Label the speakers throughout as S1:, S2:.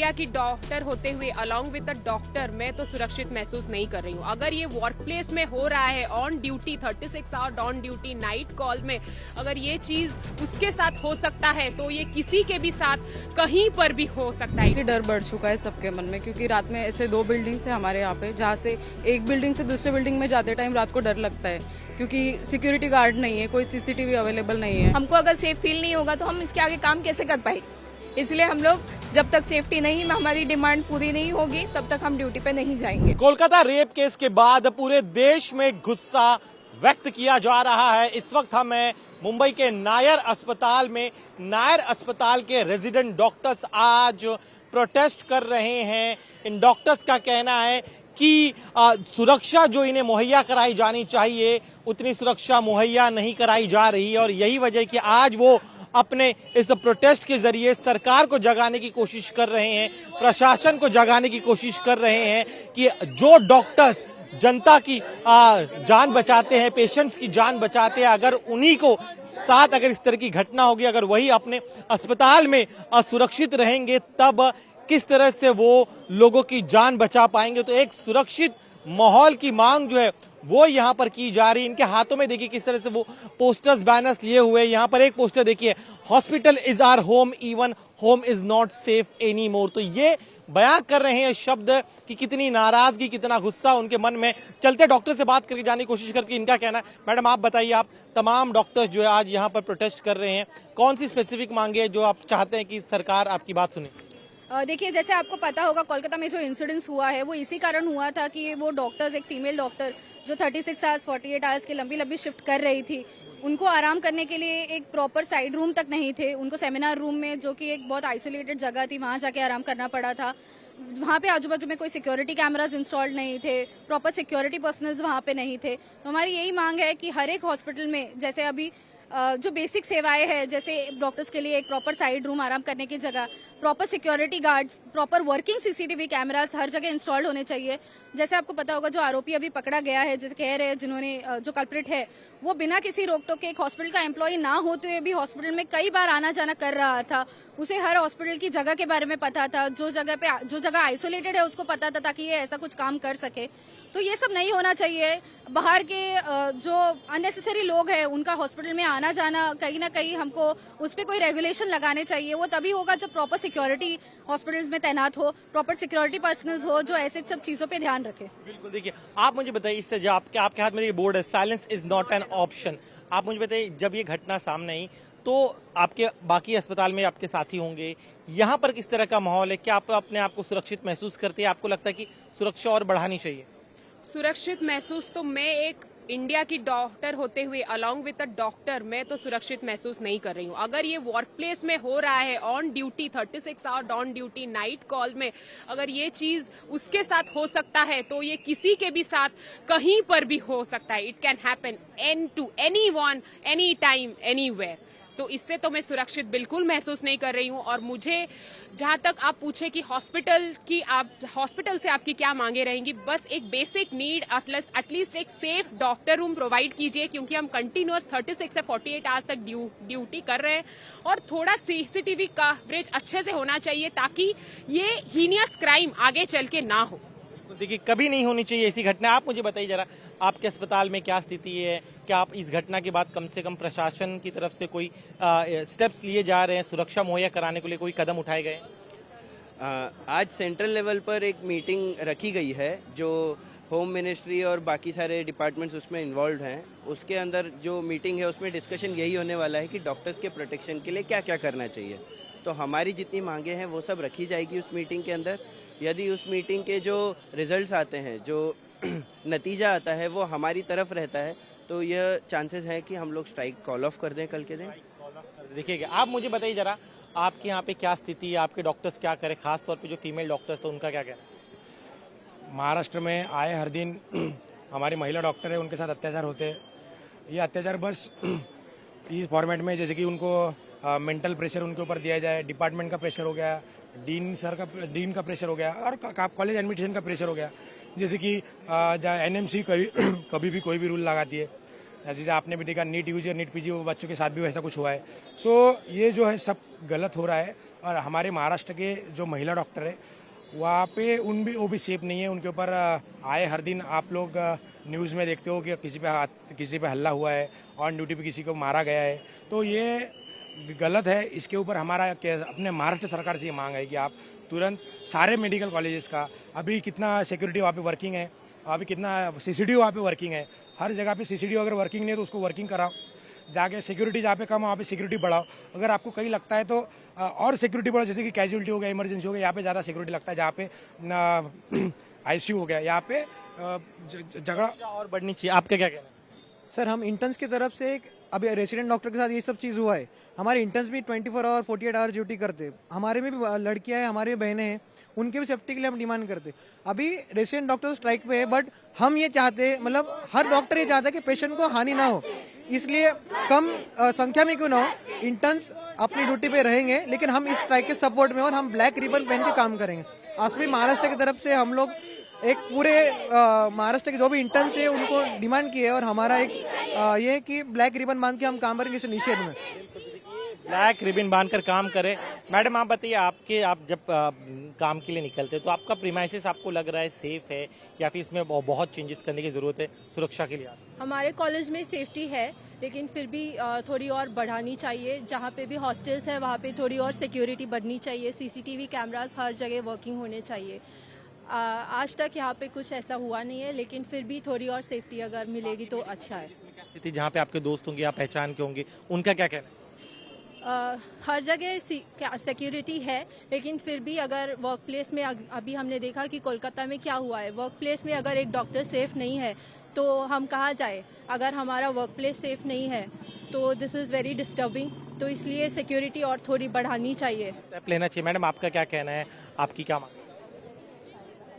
S1: India की doctor होते हुए अलोंग विद द डॉक्टर मैं तो सुरक्षित महसूस नहीं कर रही हूँ। अगर ये वर्क प्लेस में हो रहा है on duty 36 hour on duty night call में, अगर ये चीज उसके साथ हो सकता है तो ये किसी के भी साथ कहीं पर भी हो सकता है।
S2: डर बढ़ चुका है सबके मन में, क्योंकि रात में ऐसे 2 बिल्डिंग्स है हमारे यहाँ पे, जहाँ से एक बिल्डिंग से दूसरे बिल्डिंग में जाते टाइम रात को डर लगता है, क्योंकि सिक्योरिटी गार्ड नहीं है, कोई सीसीटीवी अवेलेबल नहीं है।
S3: हमको अगर सेफ फील नहीं होगा तो हम इसके आगे काम कैसे कर पाए, इसलिए हम लोग जब तक सेफ्टी नहीं, हमारी डिमांड पूरी नहीं होगी तब तक हम ड्यूटी पे नहीं जाएंगे।
S4: कोलकाता रेप केस के बाद पूरे देश में गुस्सा व्यक्त किया जा रहा है। इस वक्त हम हैं मुंबई के नायर अस्पताल में। नायर अस्पताल के रेजिडेंट डॉक्टर्स आज प्रोटेस्ट कर रहे हैं। इन डॉक्टर्स का कहना है कि सुरक्षा जो इन्हें मुहैया कराई जानी चाहिए उतनी सुरक्षा मुहैया नहीं कराई जा रही है, और यही वजह कि आज वो अपने इस प्रोटेस्ट के जरिए सरकार को जगाने की कोशिश कर रहे हैं, प्रशासन को जगाने की कोशिश कर रहे हैं कि जो डॉक्टर्स जनता की जान बचाते हैं, पेशेंट्स की जान बचाते हैं, अगर उन्हीं को साथ अगर इस तरह की घटना होगी, अगर वही अपने अस्पताल में असुरक्षित रहेंगे, तब किस तरह से वो लोगों की जान बचा पाएंगे। तो एक सुरक्षित माहौल की मांग जो है वो यहाँ पर की जा रही है। इनके हाथों में देखिए किस तरह से वो पोस्टर्स बैनर्स लिए हुए। यहाँ पर एक पोस्टर देखिए, hospital is our home, even home is not safe any more. तो ये बयां कर रहे हैं शब्द कि कितनी नाराजगी, कितना गुस्सा उनके मन में। चलते डॉक्टर से बात करके जाने की कोशिश करके इनका कहना है। मैडम आप बताइए, आप तमाम डॉक्टर्स जो है आज यहाँ पर प्रोटेस्ट कर रहे हैं, कौन सी स्पेसिफिक मांगे है जो आप चाहते हैं कि सरकार आपकी बात सुने?
S3: देखिए, जैसे आपको पता होगा कोलकाता में जो इंसिडेंस हुआ है वो इसी कारण हुआ था कि वो डॉक्टर्स, एक फीमेल डॉक्टर जो 36 आवर्स 48 आवर्स की लंबी लंबी शिफ्ट कर रही थी, उनको आराम करने के लिए एक प्रॉपर साइड रूम तक नहीं थे। उनको सेमिनार रूम में, जो कि एक बहुत आइसोलेटेड जगह थी, वहां जाके आराम करना पड़ा था। वहाँ पे आजू बाजू में कोई सिक्योरिटी कैमराज इंस्टॉल्ड नहीं थे, प्रॉपर सिक्योरिटी पर्सनल्स वहाँ पे नहीं थे। तो हमारी यही मांग है कि हर एक हॉस्पिटल में, जैसे अभी जो बेसिक सेवाएं हैं, जैसे डॉक्टर्स के लिए एक प्रॉपर साइड रूम, आराम करने की जगह, proper security guards, proper working CCTV cameras हर जगह इंस्टॉल्ड होने चाहिए। जैसे आपको पता होगा जो आरोपी अभी पकड़ा गया है, जैसे कह रहे हैं जिन्होंने, जो कल्प्रिट है, वो बिना किसी रोक टोक के एक हॉस्पिटल का एम्प्लॉय ना होते हुए भी हॉस्पिटल में कई बार आना जाना कर रहा था। उसे हर हॉस्पिटल की जगह के बारे में पता था, जो जगह आइसोलेटेड है उसको पता था, ताकि ये ऐसा कुछ काम कर सके। तो ये सब नहीं होना चाहिए। बाहर के जो अननेसेसरी लोग हैं उनका हॉस्पिटल में आना जाना, कहीं ना कहीं हमको उस पर कोई रेगुलेशन लगाने चाहिए। वो तभी होगा जब प्रॉपर सिक्योरिटी हॉस्पिटल्स में तैनात हो, प्रॉपर सिक्योरिटी पर्सनल्स हो जो ऐसे सब चीजों पे ध्यान रखे। बिल्कुल,
S4: देखिए आप मुझे बताइए, इस तरह आपके हाथ में ये बोर्ड है, silence is not an option. आप मुझे बताइए, जब ये घटना सामने आई तो आपके बाकी अस्पताल में आपके साथी होंगे, यहाँ पर किस तरह का माहौल है? क्या आप अपने आप को सुरक्षित महसूस करते हैं? आपको लगता है कि सुरक्षा और बढ़ानी चाहिए?
S1: सुरक्षित महसूस तो मैं एक इंडिया की डॉक्टर होते हुए अलोंग विद द डॉक्टर मैं तो सुरक्षित महसूस नहीं कर रही हूँ। अगर ये वर्क प्लेस में हो रहा है on duty 36 hour on duty night call में, अगर ये चीज उसके साथ हो सकता है तो ये किसी के भी साथ कहीं पर भी हो सकता है। It can happen to anyone, any time, anywhere. तो इससे तो मैं सुरक्षित बिल्कुल महसूस नहीं कर रही हूँ। और मुझे जहां तक आप पूछे कि हॉस्पिटल से आपकी क्या मांगे रहेंगी, बस एक बेसिक नीड, एटलीस्ट एक सेफ डॉक्टर रूम प्रोवाइड कीजिए, क्योंकि हम कंटिन्यूअस 36 से 48 आवर्स तक ड्यूटी कर रहे हैं। और थोड़ा सीसीटीवी कवरेज अच्छे से होना चाहिए ताकि ये हीनियस क्राइम आगे चल के ना हो।
S4: देखिए, कभी नहीं होनी चाहिए ऐसी घटना। आप मुझे बताइए जरा, आपके अस्पताल में क्या स्थिति है? क्या आप इस घटना के बाद कम से कम प्रशासन की तरफ से कोई स्टेप्स लिए जा रहे हैं, सुरक्षा मुहैया कराने के लिए कोई कदम उठाए गए?
S5: आज सेंट्रल लेवल पर एक मीटिंग रखी गई है, जो होम मिनिस्ट्री और बाकी सारे डिपार्टमेंट्स उसमें इन्वॉल्व हैं। उसके अंदर जो मीटिंग है उसमें डिस्कशन यही होने वाला है कि डॉक्टर्स के प्रोटेक्शन के लिए क्या क्या करना चाहिए। तो हमारी जितनी मांगे हैं वो सब रखी जाएगी उस मीटिंग के अंदर। यदि उस मीटिंग के जो रिजल्ट्स आते हैं, जो नतीजा आता है वो हमारी तरफ रहता है, तो यह चांसेस है कि हम लोग स्ट्राइक कॉल ऑफ कर दें कल के दिन।
S4: देखिए, आप मुझे बताइए जरा, आपके यहाँ पे क्या स्थिति है? आपके डॉक्टर्स क्या करें? खास तौर पे जो फीमेल डॉक्टर्स हैं उनका क्या कहना है?
S6: महाराष्ट्र में आए हर दिन हमारी महिला डॉक्टर है, उनके साथ अत्याचार होते हैं। ये अत्याचार बस इस फॉर्मेट में, जैसे कि उनको मेंटल प्रेशर उनके ऊपर दिया जाए, डिपार्टमेंट का प्रेशर हो गया, डीन का प्रेशर हो गया, और कॉलेज एडमिशन का प्रेशर हो गया। जैसे कि एनएमसी कभी भी कोई भी रूल लगाती है, जैसे आपने भी देखा नीट यूजी और नीट पीजी बच्चों के साथ भी वैसा कुछ हुआ है। सो ये जो है सब गलत हो रहा है। और हमारे महाराष्ट्र के जो महिला डॉक्टर है वहाँ पे वो भी सेफ नहीं है। उनके ऊपर आए हर दिन आप लोग न्यूज़ में देखते हो कि किसी पे हल्ला हुआ है, ऑन ड्यूटी पे किसी को मारा गया है। तो ये गलत है। इसके ऊपर हमारा अपने महाराष्ट्र सरकार से ये मांग है कि आप तुरंत सारे मेडिकल कॉलेजेस का अभी कितना सिक्योरिटी वहाँ पे वर्किंग है, अभी कितना सीसीटीवी वहाँ पे वर्किंग है, हर जगह पे सीसीटीवी अगर वर्किंग नहीं है तो उसको वर्किंग कराओ। जाके सिक्योरिटी जहाँ पे कम वहाँ पे सिक्योरिटी बढ़ाओ। अगर आपको कहीं लगता है तो और सिक्योरिटी बढ़ाओ, जैसे कि कैजुअलिटी हो गया, इमरजेंसी हो गया, यहाँ पे ज़्यादा सिक्योरिटी लगता है। जहाँ पे आईसीयू हो गया, यहाँ पे झगड़ा
S4: और बढ़नी चाहिए। आपका क्या कहना है?
S7: सर हम इंटर्न्स की तरफ से अभी रेसिडेंट डॉक्टर के साथ ये सब चीज़ हुआ है। हमारे इंटर्न्स भी 24 आवर 48 आवर ड्यूटी करते। हमारे में भी लड़कियां हैं, हमारी बहनें हैं, उनके भी सेफ्टी के लिए हम डिमांड करते। अभी रेसिडेंट डॉक्टर स्ट्राइक पे है, बट हम ये चाहते, मतलब हर डॉक्टर ये चाहता है कि पेशेंट को हानि ना हो, इसलिए कम संख्या में क्यों ना हो इंटर्न्स अपनी ड्यूटी पे रहेंगे, लेकिन हम इस स्ट्राइक के सपोर्ट में और हम ब्लैक रिबन पहन के काम करेंगे। आज भी महाराष्ट्र की तरफ से हम लोग एक पूरे महाराष्ट्र के जो भी इंटर्न्स है उनको डिमांड की है, और हमारा एक ये है कि ब्लैक रिबन बांध के हम काम करेंगे इस निषेध में।
S4: ब्लैक रिबन बांधकर काम करें। मैडम आप बताइए, आप जब काम के लिए निकलते हैं तो आपका प्रीमाइसेस आपको लग रहा है सेफ है या फिर इसमें बहुत चेंजेस करने की जरूरत है सुरक्षा के लिए?
S8: हमारे कॉलेज में सेफ्टी है, लेकिन फिर भी थोड़ी और बढ़ानी चाहिए। जहाँ पे भी हॉस्टल्स है वहाँ पे थोड़ी और सिक्योरिटी बढ़नी चाहिए। सीसीटीवी कैमरास हर जगह वर्किंग होने चाहिए। आज तक यहाँ पे कुछ ऐसा हुआ नहीं है, लेकिन फिर भी थोड़ी और सेफ्टी अगर मिलेगी तो अच्छा है।
S4: स्थिति जहाँ पे आपके दोस्त होंगे, आप पहचान के होंगे, उनका क्या कहना है?
S8: हर जगह सिक्योरिटी है, लेकिन फिर भी अगर वर्क प्लेस में अभी हमने देखा कि कोलकाता में क्या हुआ है। वर्क प्लेस में अगर एक डॉक्टर सेफ नहीं है तो हम कहाँ जाए? अगर हमारा वर्क प्लेस सेफ नहीं है तो दिस इज़ वेरी डिस्टर्बिंग। तो इसलिए सिक्योरिटी और थोड़ी बढ़ानी चाहिए,
S4: स्टेप लेना चाहिए। मैडम आपका क्या कहना है, आपकी क्या मांग?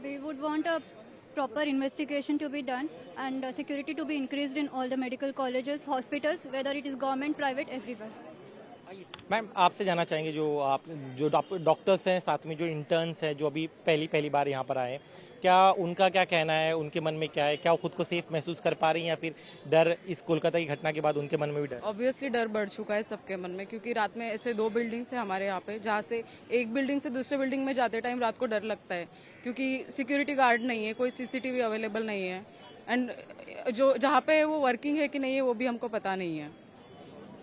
S3: We would want a proper investigation to be done and security to be increased in all the medical colleges, hospitals, whether it is government, private, everywhere.
S4: Ma'am आपसे जानना चाहेंगे, जो डॉक्टर्स हैं, साथ में जो इंटर्न्स हैं, जो अभी पहली बार यहाँ पर आए हैं, क्या उनका क्या कहना है, उनके मन में क्या है? क्या वो खुद को सेफ महसूस कर पा रही हैं या फिर डर, इस कोलकाता की घटना के बाद उनके मन में भी डर?
S2: ऑब्वियसली डर बढ़ चुका है सबके मन में, क्योंकि रात में ऐसे 2 बिल्डिंग्स है हमारे यहाँ पे, जहाँ से एक बिल्डिंग से दूसरे बिल्डिंग में जाते टाइम रात को डर लगता है, क्योंकि सिक्योरिटी गार्ड नहीं है, कोई सीसीटीवी अवेलेबल नहीं है, एंड जो जहाँ पे वो वर्किंग है कि नहीं है वो भी हमको पता नहीं है।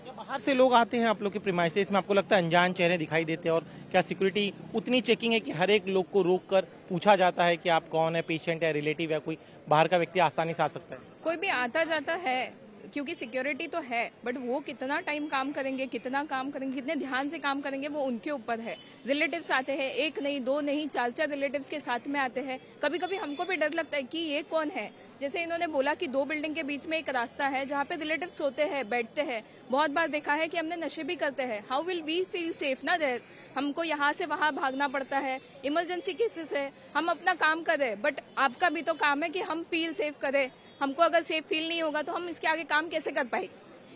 S4: बाहर से लोग आते हैं आप लोग के प्रीमाइसेस में, आपको लगता है अनजान चेहरे दिखाई देते हैं? और क्या सिक्योरिटी उतनी चेकिंग है कि हर एक लोग को रोक कर पूछा जाता है कि आप कौन है, पेशेंट है, रिलेटिव है, कोई बाहर का व्यक्ति आसानी से आ सकता है?
S9: कोई भी आता जाता है, क्योंकि सिक्योरिटी तो है, बट वो कितना टाइम काम करेंगे, कितना काम करेंगे, कितने ध्यान से काम करेंगे, वो उनके ऊपर है। रिलेटिव्स आते हैं, 1 नहीं 2 नहीं 4 रिलेटिव्स के साथ में आते हैं। कभी कभी हमको भी डर लगता है कि ये कौन है। जैसे इन्होंने बोला कि 2 बिल्डिंग के बीच में एक रास्ता है जहाँ पे रिलेटिव्स सोते हैं, बैठते हैं। बहुत बार देखा है कि हमने नशे भी करते हैं। How will we feel safe ना देयर? हमको यहाँ से वहाँ भागना पड़ता है। इमरजेंसी केसेस है, हम अपना काम करें, बट आपका भी तो काम है कि हम फील सेफ करें। हमको अगर सेफ फील नहीं होगा तो हम इसके आगे काम कैसे कर पाए?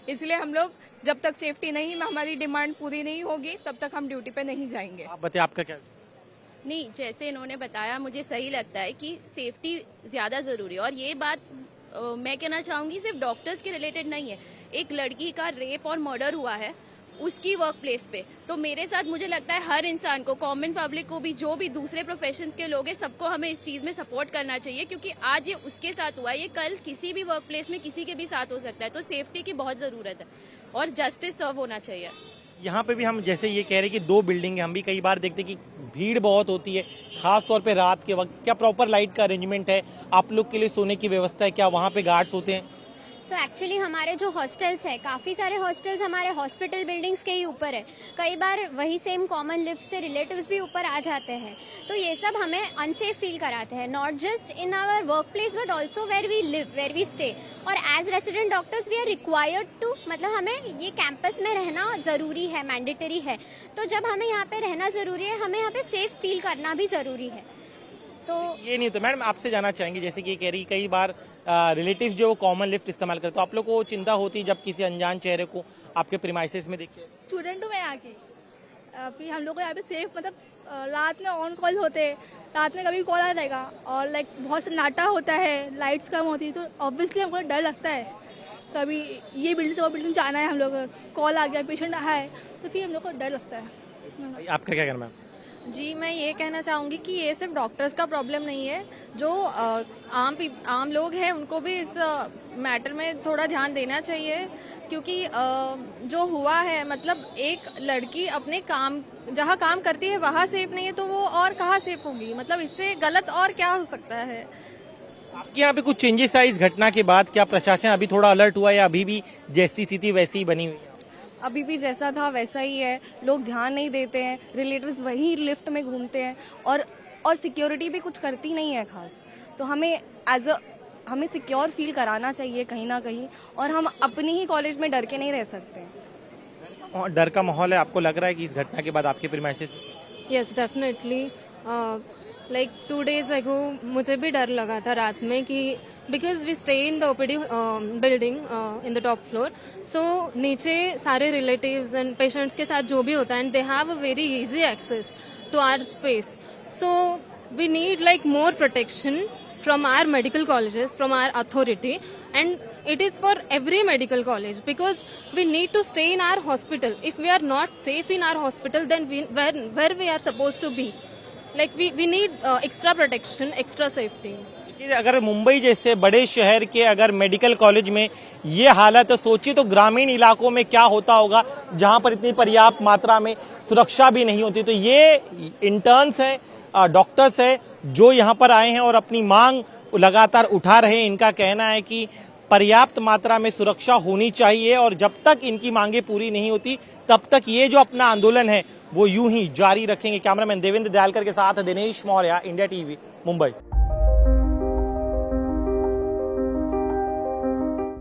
S9: इसलिए हम लोग जब तक सेफ्टी नहीं, हमारी डिमांड पूरी नहीं होगी, तब तक हम ड्यूटी पे नहीं जाएंगे।
S4: आप बताइए, आपका क्या?
S10: नहीं, जैसे इन्होंने बताया, मुझे सही लगता है कि सेफ्टी ज़्यादा ज़रूरी है। और ये बात मैं कहना चाहूँगी सिर्फ डॉक्टर्स के रिलेटेड नहीं है। एक लड़की का रेप और मर्डर हुआ है उसकी वर्क प्लेस पे, तो मेरे साथ मुझे लगता है हर इंसान को, कॉमन पब्लिक को भी, जो भी दूसरे प्रोफेशंस के लोग हैं, सबको हमें इस चीज़ में सपोर्ट करना चाहिए, क्योंकि आज ये उसके साथ हुआ है, ये कल किसी भी वर्क प्लेस में किसी के भी साथ हो सकता है। तो सेफ्टी की बहुत ज़रूरत है और जस्टिस सर्व होना चाहिए।
S4: यहाँ पे भी हम जैसे ये कह रहे हैं कि 2 बिल्डिंग है, हम भी कई बार देखते हैं कि भीड़ बहुत होती है, खास तौर पे रात के वक्त। क्या प्रॉपर लाइट का अरेंजमेंट है? आप लोग के लिए सोने की व्यवस्था है? क्या वहाँ पे गार्ड्स होते हैं?
S11: सो एक्चुअली हमारे जो हॉस्टल्स है, काफ़ी सारे हॉस्टल्स हमारे हॉस्पिटल बिल्डिंग्स के ही ऊपर है। कई बार वही सेम कॉमन लिफ्ट से रिलेटिव्स भी ऊपर आ जाते हैं, तो ये सब हमें अनसेफ फील कराते हैं, not just in our work place but also where we live, where we stay. और as resident doctors we are required to, मतलब हमें ये कैंपस में रहना ज़रूरी है, मैंडेटरी है। तो जब हमें यहाँ पे रहना ज़रूरी है, हमें यहाँ पे सेफ फील करना भी ज़रूरी है। तो
S4: ये नहीं तो मैडम आपसे जानना चाहेंगे, जैसे कि कह रही कई बार रिलेटिव्स जो कॉमन लिफ्ट इस्तेमाल करते, तो आप लोग को चिंता होती है जब किसी अनजान चेहरे को आपके प्रीमाइसेस में देखे?
S8: स्टूडेंट हूँ मैं यहाँ की, फिर हम लोग को यहाँ पे सेफ, मतलब रात में ऑन कॉल होते हैं, रात में कभी कॉल आ जाएगा और लाइक बहुत सन्नाटा होता है, लाइट्स कम होती है, तो ऑब्वियसली हमको डर लगता है। कभी ये बिल्डिंग से वो बिल्डिंग जाना है, हम लोग कॉल आ गया, पेशेंट आया है, तो फिर हम लोग को डर लगता है।
S4: आपका क्या कहना है?
S12: जी, मैं ये कहना चाहूँगी कि ये सिर्फ डॉक्टर्स का प्रॉब्लम नहीं है, जो आम लोग हैं उनको भी इस मैटर में थोड़ा ध्यान देना चाहिए, क्योंकि जो हुआ है, मतलब एक लड़की अपने काम जहाँ काम करती है वहाँ सेफ नहीं है तो वो और कहाँ सेफ होगी, मतलब इससे गलत और क्या हो सकता है।
S4: आपके यहाँ पे कुछ चेंजेस आए इस घटना के बाद? क्या प्रशासन अभी थोड़ा अलर्ट हुआ या अभी भी जैसी स्थिति वैसी ही बनी हुई है?
S12: अभी भी जैसा था वैसा ही है, लोग ध्यान नहीं देते हैं, रिलेटिव्स वही लिफ्ट में घूमते हैं और सिक्योरिटी भी कुछ करती नहीं है खास। तो हमें सिक्योर फील कराना चाहिए कहीं ना कहीं, और हम अपनी ही कॉलेज में डर के नहीं रह सकते।
S4: डर का माहौल है, आपको लग रहा है कि इस घटना के बाद आपके premises?
S13: Yes, definitely. Like 2 days ago मुझे भी डर लगा था रात में कि because we stay in the OPD building in the top floor, so नीचे सारे रिलेटिव्स एंड पेशेंट्स के साथ जो भी होता है, and they have a very easy access to our space, so we need like more protection from our medical colleges, from our authority, and it is for every medical college, because we need to stay in our hospital. If we are not safe in our hospital, then where we are supposed to be? Like we need extra protection, extra safety.
S4: अगर मुंबई जैसे बड़े शहर के अगर medical college में ये हालत है, सोचिए तो ग्रामीण इलाकों में क्या होता होगा, जहां पर इतनी पर्याप्त मात्रा में सुरक्षा भी नहीं होती। तो ये इंटर्न्स हैं, डॉक्टर्स है जो यहाँ पर आए हैं और अपनी मांग लगातार उठा रहे हैं। इनका कहना है कि पर्याप्त मात्रा में सुरक्षा होनी चाहिए और जब तक इनकी मांगे पूरी नहीं होती तब तक ये जो अपना आंदोलन है वो यूं ही जारी रखेंगे। कैमरामैन देवेंद्र दयालकर के साथ दिनेश मौर्य, इंडिया टीवी, मुंबई।